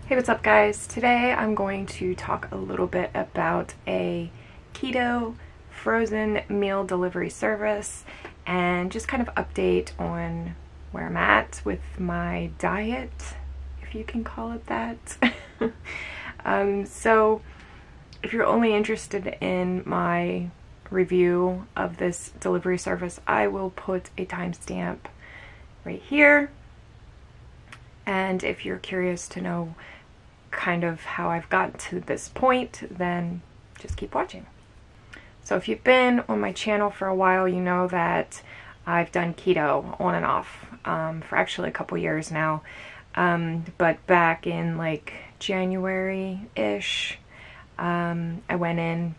Hey, what's up guys? Today I'm going to talk a little bit about a keto frozen meal delivery service and just kind of update on where I'm at with my diet, if you can call it that. So if you're only interested in my review of this delivery service, I will put a timestamp right here. And if you're curious to know kind of how I've gotten to this point, then just keep watching. So if you've been on my channel for a while, you know that I've done keto on and off for actually a couple years now. But back in like January-ish, I went in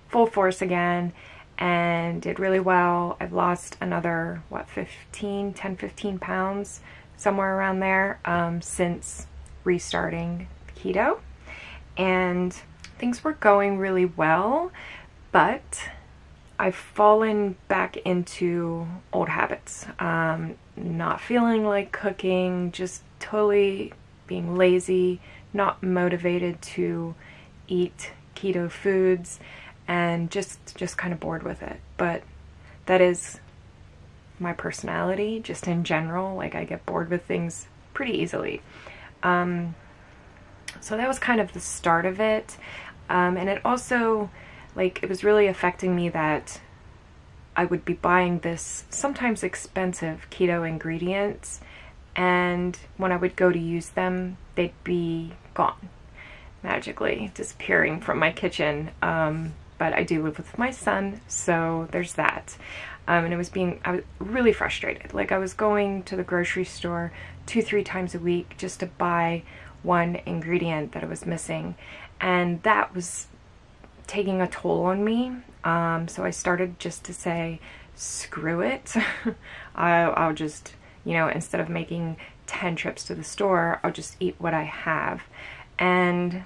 full force again and did really well. I've lost another, what, 10, 15 pounds, somewhere around there, since restarting keto, and things were going really well, but I've fallen back into old habits. Not feeling like cooking, just totally being lazy, not motivated to eat keto foods, and just kind of bored with it. But that is my personality, just in general. Like, I get bored with things pretty easily. So that was kind of the start of it. And it also, like, it was really affecting me that I would be buying this sometimes expensive keto ingredients, and when I would go to use them, they'd be gone, magically disappearing from my kitchen. But I do live with my son, so there's that. And I was really frustrated. Like, I was going to the grocery store 2-3 times a week just to buy one ingredient that I was missing, and that was taking a toll on me. So I started just to say, screw it. I'll just, you know, instead of making 10 trips to the store, I'll just eat what I have. And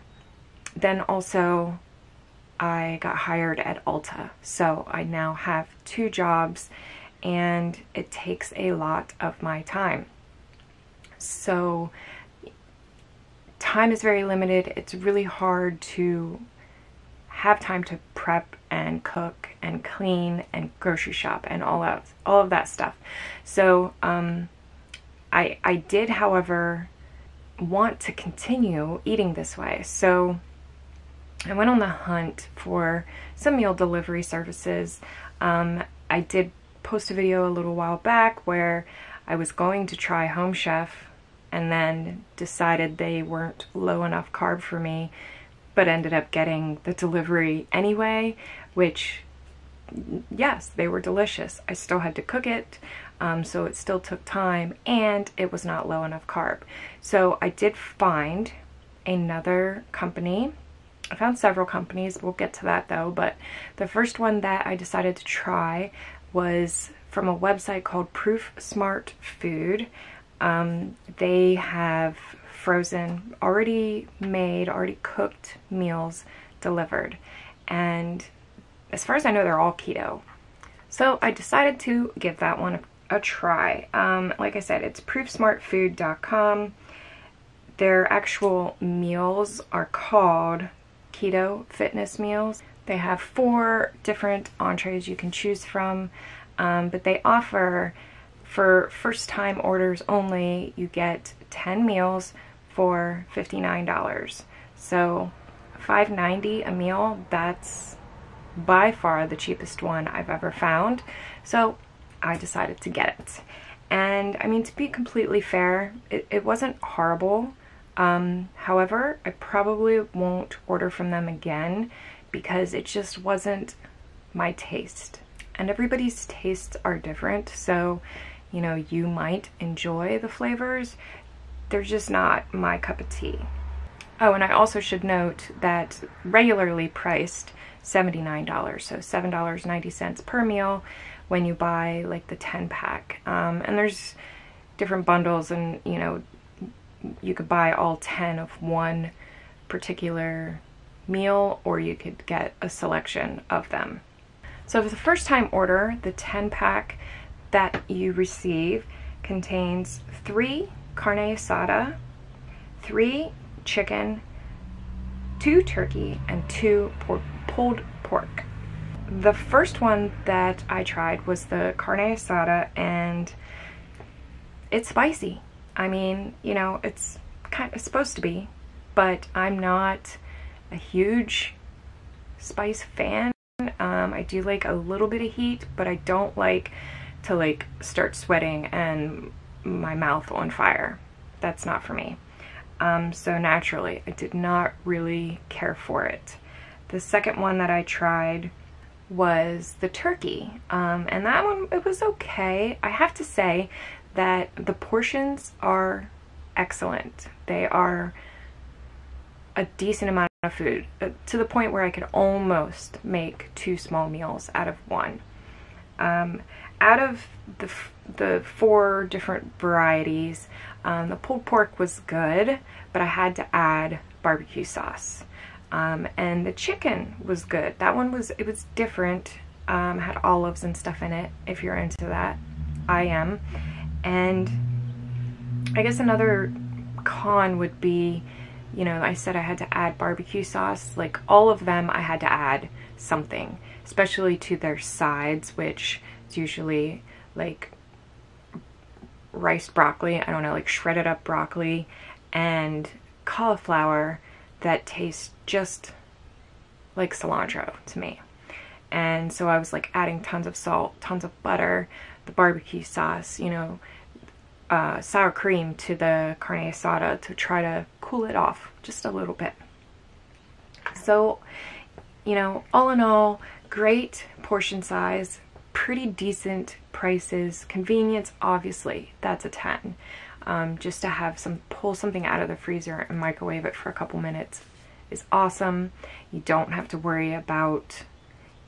then also I got hired at Ulta, so I now have 2 jobs, and it takes a lot of my time. So time is very limited. It's really hard to have time to prep and cook and clean and grocery shop and all of that stuff. So I did, however, want to continue eating this way. So I went on the hunt for some meal delivery services. I did post a video a little while back where I was going to try Home Chef and then decided they weren't low enough carb for me, but ended up getting the delivery anyway, which, yes, they were delicious. I still had to cook it, so it still took time, and it was not low enough carb. So I did find another company. I found several companies, we'll get to that though, but the first one that I decided to try was from a website called Proof Smart Food. They have frozen, already made, already cooked meals delivered, and as far as I know, they're all keto. So I decided to give that one a try. Like I said, it's proofsmartfood.com. Their actual meals are called Keto FiTness meals. They have 4 different entrees you can choose from, but they offer, for first-time orders only, you get 10 meals for $59. So $5.90 a meal, that's by far the cheapest one I've ever found. So I decided to get it. And I mean, to be completely fair, it wasn't horrible. However, I probably won't order from them again because it just wasn't my taste. And everybody's tastes are different, so, you know, you might enjoy the flavors. They're just not my cup of tea. Oh, and I also should note that regularly priced $79, so $7.90 per meal when you buy like the 10-pack. And there's different bundles, and, you know, you could buy all 10 of one particular meal, or you could get a selection of them. So for the first time order, the 10-pack that you receive contains 3 Carne Asada, 3 chicken, 2 turkey, and 2 pulled pork. The first one that I tried was the Carne Asada, and it's spicy. I mean, you know, it's kind of supposed to be, but I'm not a huge spice fan. I do like a little bit of heat, but I don't like to like start sweating and my mouth on fire. That's not for me. So naturally, I did not really care for it. The second one that I tried was the turkey, and that one, it was okay. I have to say that the portions are excellent. They are a decent amount of food, to the point where I could almost make 2 small meals out of one. Out of the 4 different varieties, the pulled pork was good, but I had to add barbecue sauce. And the chicken was good. That one was, it was different. Had olives and stuff in it, if you're into that. I am. And I guess another con would be, you know, I said I had to add barbecue sauce. Like, all of them I had to add something, especially to their sides, which is usually like riced broccoli, I don't know, like shredded up broccoli, and cauliflower that tastes just like cilantro to me. And so I was like adding tons of salt, tons of butter, the barbecue sauce, you know, sour cream to the carne asada to try to cool it off just a little bit. So, you know, all in all, great portion size, pretty decent prices, convenience, obviously, that's a 10. Just to have pull something out of the freezer and microwave it for a couple minutes is awesome. You don't have to worry about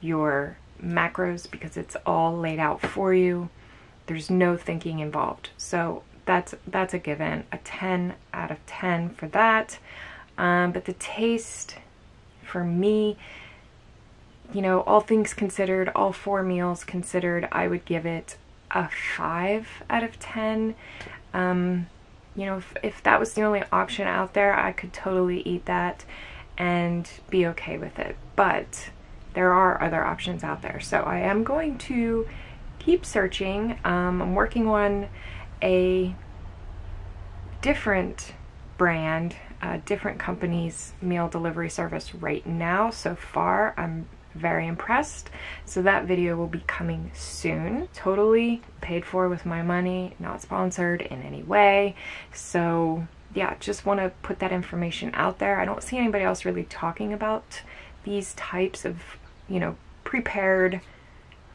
your macros because it's all laid out for you. There's no thinking involved. So that's a given. A 10 out of 10 for that. But the taste, for me, you know, all things considered, all 4 meals considered, I would give it a 5 out of 10. You know, if that was the only option out there, I could totally eat that and be okay with it. But there are other options out there. So I am going to keep searching. I'm working on a different brand, different company's meal delivery service right now. So far, I'm very impressed. So that video will be coming soon. Totally paid for with my money, not sponsored in any way. So yeah, just want to put that information out there. I don't see anybody else really talking about these types of, you know, prepared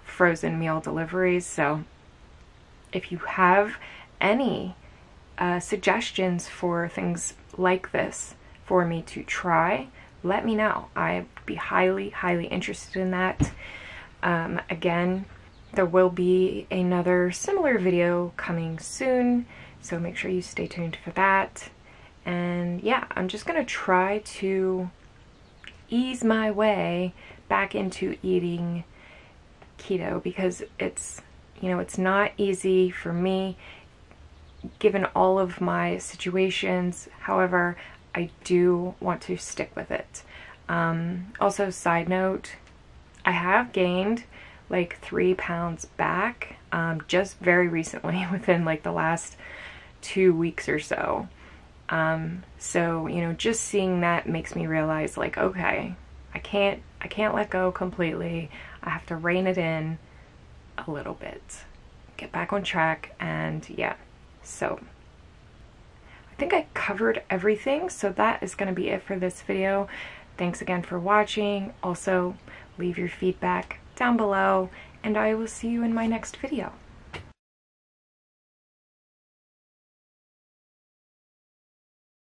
frozen meal deliveries. So if you have any suggestions for things like this for me to try, let me know. I'd be highly, highly interested in that. Again, there will be another similar video coming soon, so make sure you stay tuned for that. And yeah, I'm just gonna try to ease my way back into eating keto because it's, you know, it's not easy for me given all of my situations. However, I do want to stick with it. Also, side note, I have gained like 3 pounds back just very recently, within like the last 2 weeks or so. So, you know, just seeing that makes me realize, like, okay, I can't let go completely. I have to rein it in a little bit, get back on track. And yeah, so I think I covered everything. So that is going to be it for this video. Thanks again for watching. Also, leave your feedback down below, and I will see you in my next video.